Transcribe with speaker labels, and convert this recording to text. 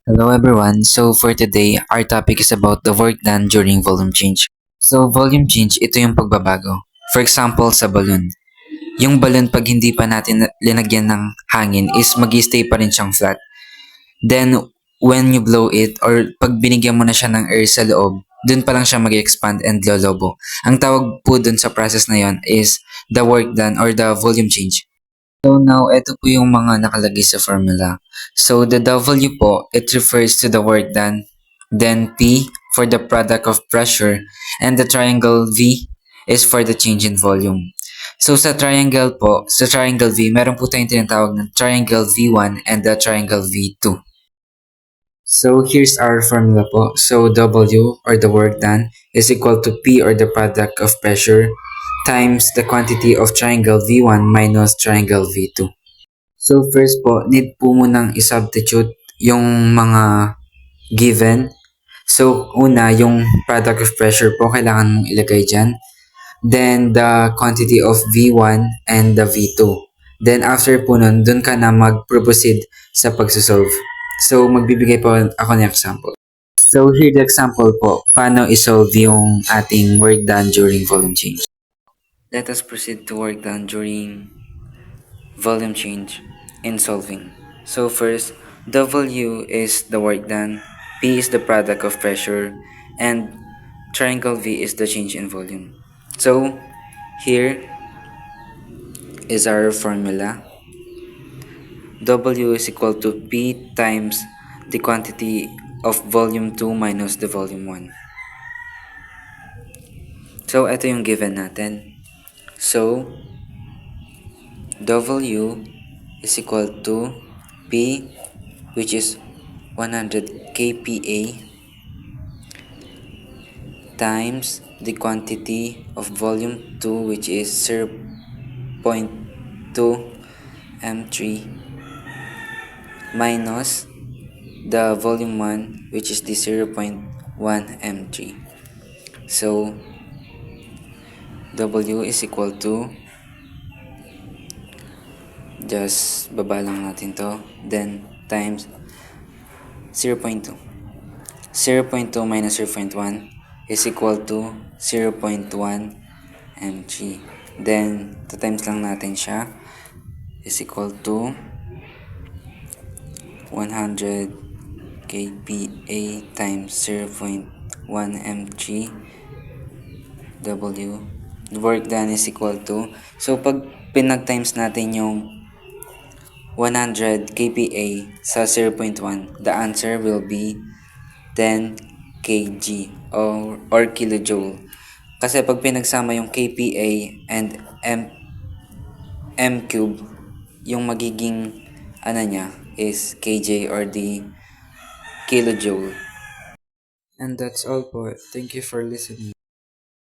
Speaker 1: Hello everyone. So for today, our topic is about the work done during volume change. So volume change, ito yung pagbabago. For example, sa balloon. Yung balloon pag hindi pa natin linagyan ng hangin is mag-stay pa rin siyang flat. Then when you blow it or pag binigyan mo na siya ng air sa loob, dun pa lang siya mag-expand and lolobo. Ang tawag po dun sa process na yon is the work done or the volume change. So now, ito po yung mga nakalagay sa formula. So the W po, it refers to the work done. Then P for the product of pressure. And the triangle V is for the change in volume. So sa triangle po, sa triangle V, meron po tayong tinatawag ng triangle V1 and the triangle V2. So here's our formula po. So W or the work done is equal to P or the product of pressure times the quantity of triangle V1 minus triangle V2. So first po, need po munang i-substitute yung mga given. So una, yung product of pressure po, kailangan mong ilagay dyan. Then the quantity of V1 and the V2. Then after po nun, dun ka na mag-proceed sa pagsusolve. So magbibigay po ako ng example. So here the example po, paano isolve yung ating work done during volume change. Let us proceed to work done during volume change in solving. So first, W is the work done, P is the product of pressure, and triangle V is the change in volume. So here is our formula. W is equal to P times the quantity of volume 2 minus the volume 1. So ito yung given natin. So W is equal to P, which is 100 kPa, times the quantity of volume 2, which is 0.2 m3, minus the volume 1, which is the 0.1 m3. So W is equal to, just baba lang natin to, then times 0.2. 0.2 minus 0.1 is equal to 0.1 mg. Then, times lang natin siya, is equal to 100 kPa times 0.1 mg W. Work done is equal to, so pag pinag-times natin yung 100 kPa sa 0.1, the answer will be 10 kg or kilojoule. Kasi pag pinagsama yung kPa and m cube, yung magiging niya is kj or the kilojoule. And that's all po. Thank you for listening.